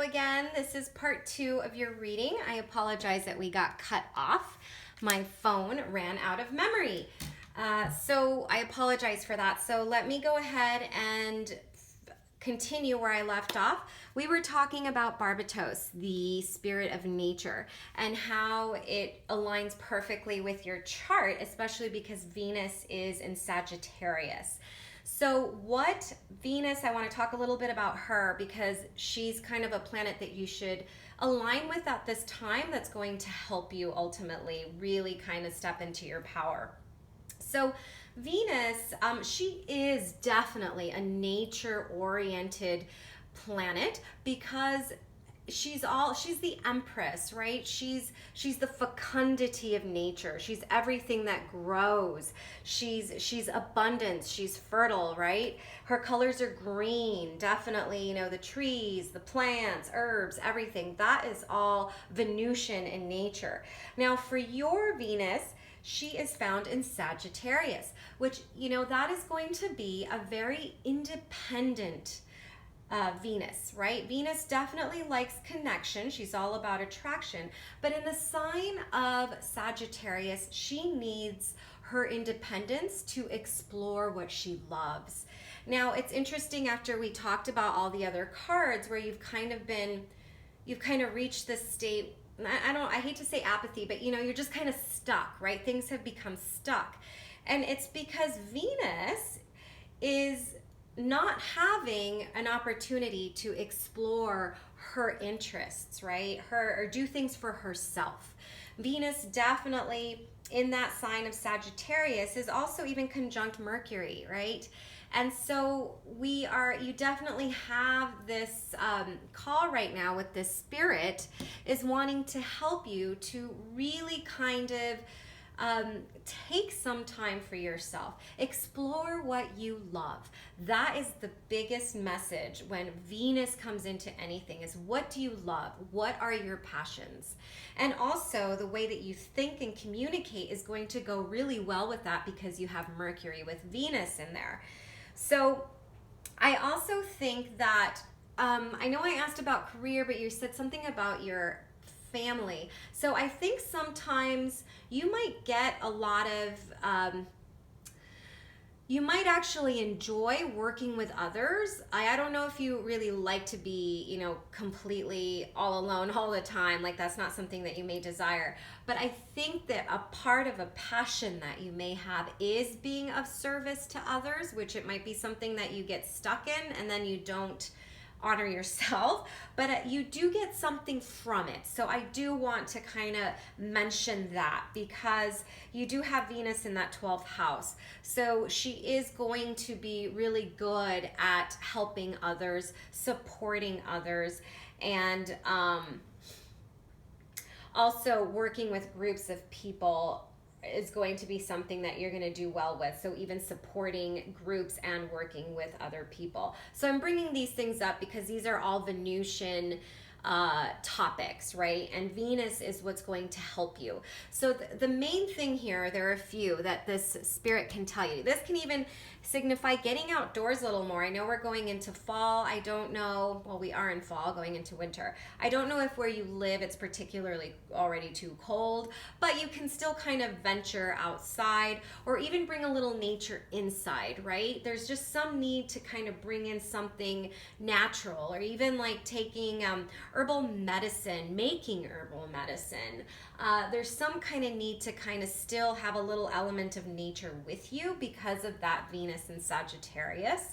again, this is part 2 of your reading. I apologize that we got cut off. My phone ran out of memory. So I apologize for that. So let me go ahead and continue where I left off. We were talking about Barbatos, the spirit of nature, and how it aligns perfectly with your chart, especially because Venus is in Sagittarius. So what Venus, I want to talk a little bit about her because she's kind of a planet that you should align with at this time that's going to help you ultimately really kind of step into your power. So Venus, she is definitely a nature-oriented planet because she's the empress, right? She's the fecundity of nature. She's everything that grows. She's abundance. She's fertile, right? Her colors are green, definitely, you know, the trees, the plants, herbs, everything. That is all Venusian in nature. Now for your Venus, she is found in Sagittarius, which, you know, that is going to be a very independent Venus, right? Venus definitely likes connection. She's all about attraction. But in the sign of Sagittarius, she needs her independence to explore what she loves. Now, it's interesting after we talked about all the other cards where you've kind of reached this state. I hate to say apathy, but you know, you're just kind of stuck, right? Things have become stuck. And it's because Venus is not having an opportunity to explore her interests, right? Or do things for herself. Venus definitely in that sign of Sagittarius is also even conjunct Mercury, right? And so you definitely have this call right now with this spirit is wanting to help you to really kind of take some time for yourself. Explore what you love. That is the biggest message when Venus comes into anything is what do you love? What are your passions? And also the way that you think and communicate is going to go really well with that because you have Mercury with Venus in there. So I also think that, I know I asked about career, but you said something about your family. So I think sometimes you might get a lot of, you might actually enjoy working with others. I don't know if you really like to be, you know, completely all alone all the time. Like that's not something that you may desire. But I think that a part of a passion that you may have is being of service to others, which it might be something that you get stuck in and then you don't honor yourself, but you do get something from it. So I do want to kind of mention that because you do have Venus in that 12th house. So she is going to be really good at helping others, supporting others, and also working with groups of people is going to be something that you're going to do well with. So even supporting groups and working with other people. So I'm bringing these things up because these are all Venusian topics, right? And Venus is what's going to help you. So the main thing here, there are a few that this spirit can tell you. This can even signify getting outdoors a little more. I know we're going into fall. I don't know, well, we are in fall going into winter. I don't know if where you live it's particularly already too cold, but you can still kind of venture outside or even bring a little nature inside, right? There's just some need to kind of bring in something natural or even like taking herbal medicine, making herbal medicine. There's some kind of need to kind of still have a little element of nature with you because of that Venus in Sagittarius.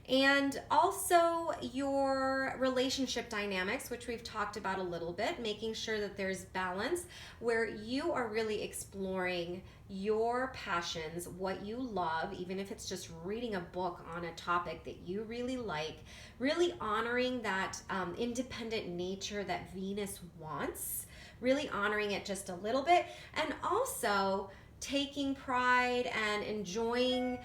And also your relationship dynamics, which we've talked about a little bit, making sure that there's balance where you are really exploring your passions, what you love, even if it's just reading a book on a topic that you really like, really honoring that independent nature that Venus wants, really honoring it just a little bit, and also taking pride and enjoying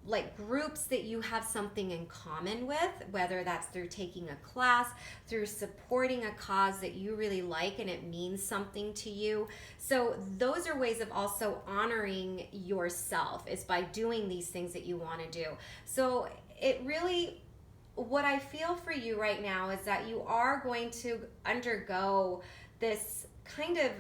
like groups that you have something in common with, whether that's through taking a class, through supporting a cause that you really like and it means something to you. So those are ways of also honoring yourself, is by doing these things that you want to do. So it really what I feel for you right now is that you are going to undergo this kind of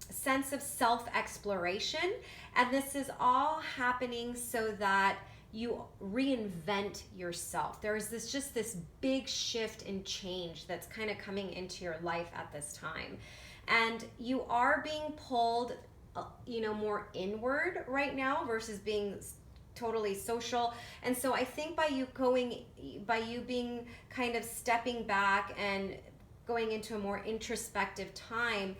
sense of self-exploration, and this is all happening so that you reinvent yourself. There is this big shift and change that's kind of coming into your life at this time, and you are being pulled more inward right now versus being totally social. And so I think by you being kind of stepping back and going into a more introspective time,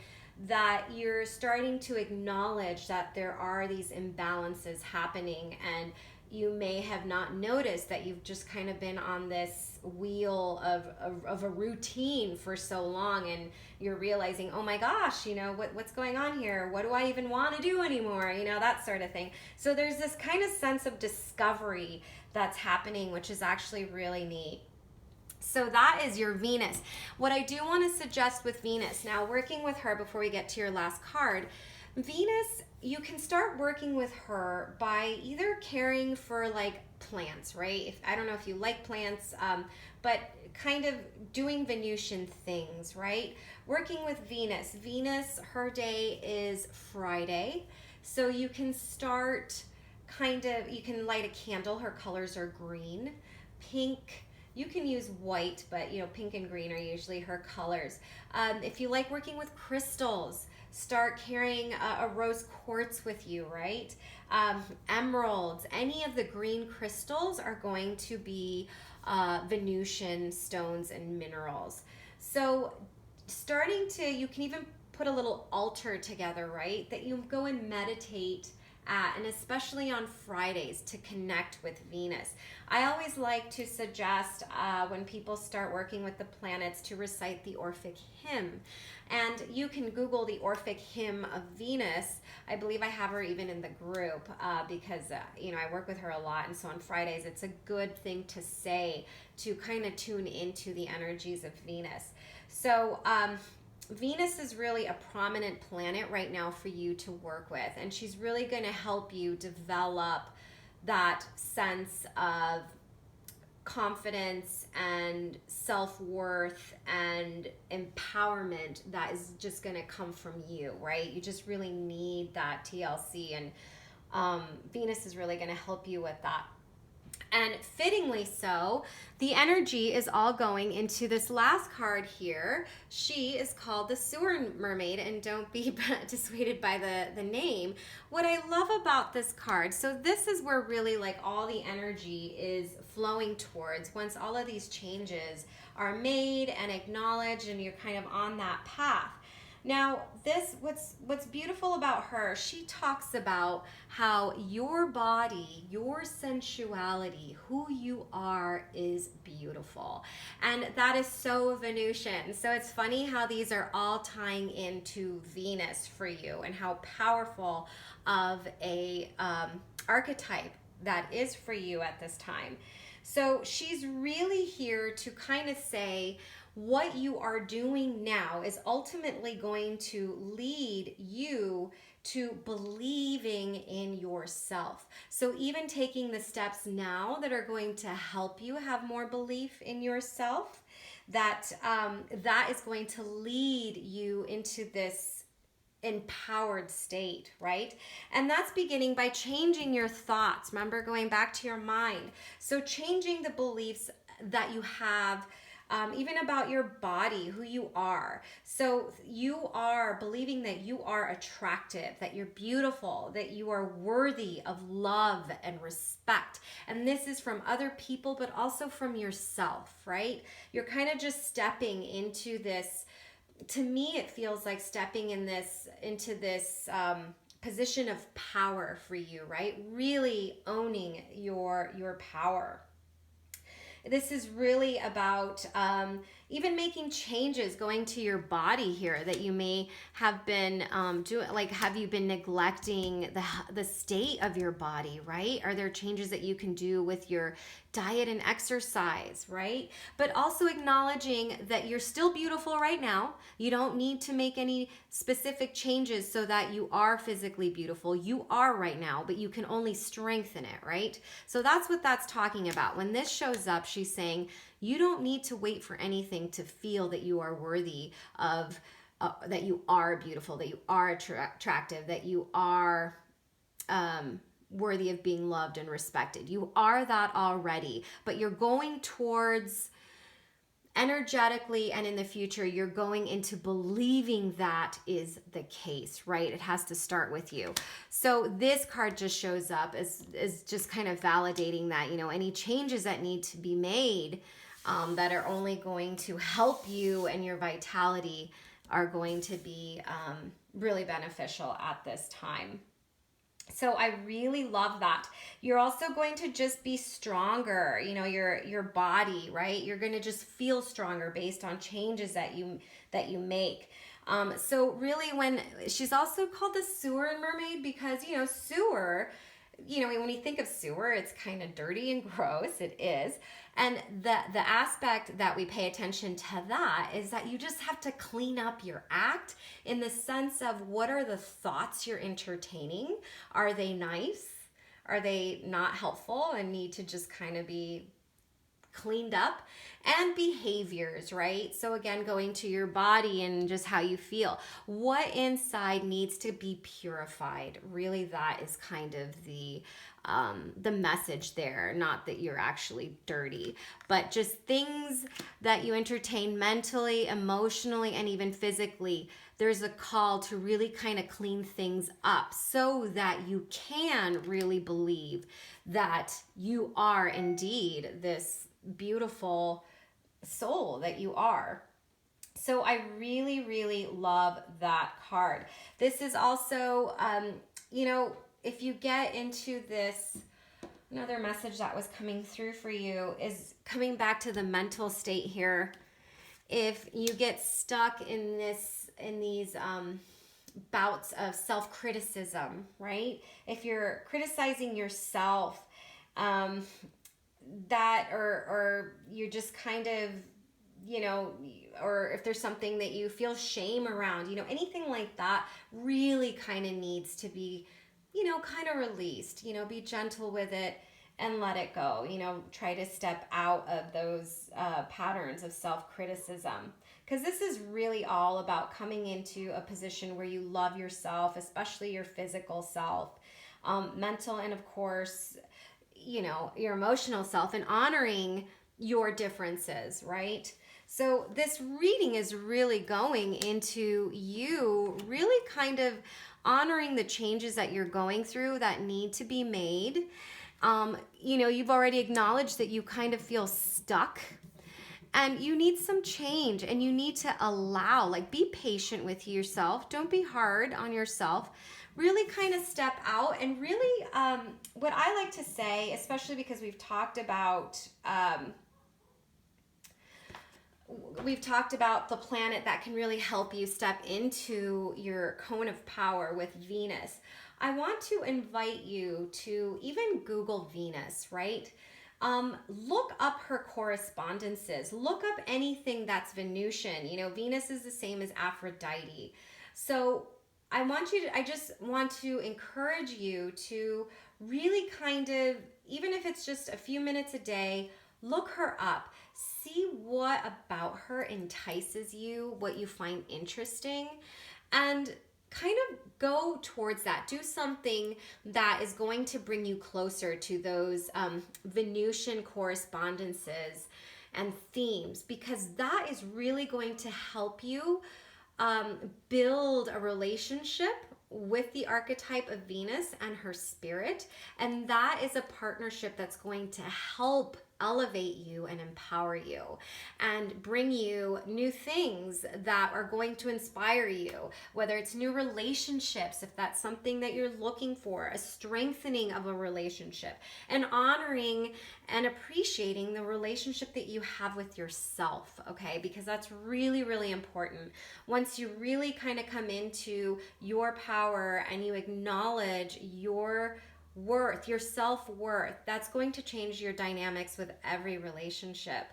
that you're starting to acknowledge that there are these imbalances happening, and you may have not noticed that you've just kind of been on this wheel of a routine for so long, and you're realizing, oh my gosh, what's going on here? What do I even want to do anymore? That sort of thing. So there's this kind of sense of discovery that's happening, which is actually really neat. So that is your Venus. What I do want to suggest with Venus, now working with her before we get to your last card, Venus, you can start working with her by either caring for like plants, right? I don't know if you like plants, but kind of doing Venusian things, right? Working with Venus. Venus, her day is Friday. So you can start you can light a candle. Her colors are green, pink. You can use white, but pink and green are usually her colors. If you like working with crystals, start carrying a rose quartz with you, right? Emeralds, any of the green crystals are going to be Venusian stones and minerals. So you can even put a little altar together, right? That you go and meditate at, and especially on Fridays, to connect with Venus. I always like to suggest when people start working with the planets to recite the Orphic hymn. And you can Google the Orphic hymn of Venus. I believe I have her even in the group because I work with her a lot, and so on Fridays it's a good thing to say to kind of tune into the energies of Venus. So Venus is really a prominent planet right now for you to work with, and she's really going to help you develop that sense of confidence and self-worth and empowerment that is just going to come from you, right? You just really need that TLC, and Venus is really going to help you with that. And fittingly so, the energy is all going into this last card here. She is called the Sewer Mermaid, and don't be dissuaded by the name. What I love about this card, so this is where really like all the energy is flowing towards once all of these changes are made and acknowledged, and you're kind of on that path. Now, what's beautiful about her, she talks about how your body, your sensuality, who you are is beautiful. And that is so Venusian. So it's funny how these are all tying into Venus for you, and how powerful of a archetype that is for you at this time. So she's really here to kind of say, what you are doing now is ultimately going to lead you to believing in yourself. So even taking the steps now that are going to help you have more belief in yourself, that is going to lead you into this empowered state, right? And that's beginning by changing your thoughts. Remember, going back to your mind. So changing the beliefs that you have even about your body, who you are. So you are believing that you are attractive, that you're beautiful, that you are worthy of love and respect. And this is from other people, but also from yourself, right? You're kind of just stepping into this. To me, it feels like stepping into this position of power for you, right? Really owning your power. This is really about even making changes, going to your body here that you may have been doing. Like, have you been neglecting the state of your body, right? Are there changes that you can do with your diet and exercise, right? But also acknowledging that you're still beautiful right now. You don't need to make any specific changes so that you are physically beautiful. You are right now, but you can only strengthen it, right? So that's what that's talking about. When this shows up, she's saying you don't need to wait for anything to feel that you are worthy of, that you are beautiful, that you are attractive, that you are worthy of being loved and respected. You are that already, but you're going towards, energetically and in the future, you're going into believing that is the case, right? It has to start with you. So this card just shows up as just kind of validating that, you know, any changes that need to be made that are only going to help you and your vitality are going to be really beneficial at this time. So I really love that. You're also going to just be stronger, you know, your body, right? You're going to just feel stronger based on changes that you make. So really, when she's also called the sewer mermaid, because, you know, sewer, you know, when you think of sewer, it's kind of dirty and gross. It is. And the aspect that we pay attention to that is that you just have to clean up your act in the sense of, what are the thoughts you're entertaining? Are they nice? Are they not helpful and need to just kind of be cleaned up? And behaviors, right? So again, going to your body and just how you feel. What inside needs to be purified? Really, that is kind of the message there. Not that you're actually dirty, but just things that you entertain mentally, emotionally, and even physically. There's a call to really kind of clean things up so that you can really believe that you are indeed this beautiful soul that you are. So I really, really love that card. This is also, you know, if you get into this, another message that was coming through for you is coming back to the mental state here. If you get stuck in these bouts of self-criticism, right? If you're criticizing yourself, that or you're just kind of, you know, or if there's something that you feel shame around, you know, anything like that really kind of needs to be, you know, kind of released. You know, be gentle with it and let it go. You know, try to step out of those patterns of self-criticism, because this is really all about coming into a position where you love yourself, especially your physical self, mental, and of course, you know, your emotional self, and honoring your differences, right? So this reading is really going into you really kind of honoring the changes that you're going through that need to be made. You know, you've already acknowledged that you kind of feel stuck and you need some change, and you need to allow, like, be patient with yourself. Don't be hard on yourself. Really kind of step out and really, what I like to say, especially because we've talked about the planet that can really help you step into your cone of power with Venus. I want to invite you to even Google Venus, right? Look up her correspondences. Look up anything that's Venusian. You know, Venus is the same as Aphrodite. So I just want to encourage you to really kind of, even if it's just a few minutes a day, look her up. See what about her entices you, what you find interesting, and kind of go towards that. Do something that is going to bring you closer to those Venusian correspondences and themes, because that is really going to help you build a relationship with the archetype of Venus and her spirit. And that is a partnership that's going to help elevate you and empower you and bring you new things that are going to inspire you, whether it's new relationships, if that's something that you're looking for, a strengthening of a relationship, and honoring and appreciating the relationship that you have with yourself, okay? Because that's really, really important. Once you really kind of come into your power and you acknowledge your worth, your self-worth, that's going to change your dynamics with every relationship.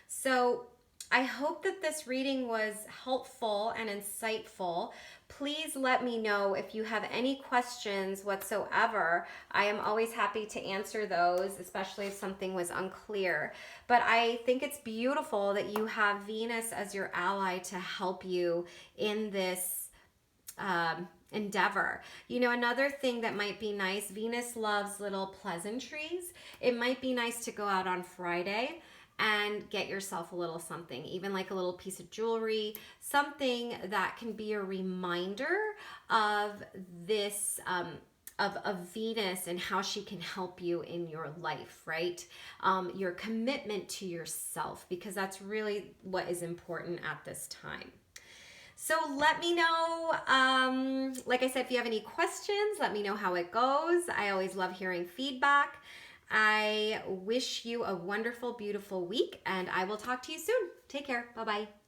So I hope that this reading was helpful and insightful. Please let me know if you have any questions whatsoever. I am always happy to answer those, especially if something was unclear. But I think it's beautiful that you have Venus as your ally to help you in this endeavor. You know, another thing that might be nice, Venus loves little pleasantries. It might be nice to go out on Friday and get yourself a little something, even like a little piece of jewelry, something that can be a reminder of this, of Venus and how she can help you in your life, right? Your commitment to yourself, because that's really what is important at this time. So let me know, like I said, if you have any questions, let me know how it goes. I always love hearing feedback. I wish you a wonderful, beautiful week, and I will talk to you soon. Take care. Bye-bye.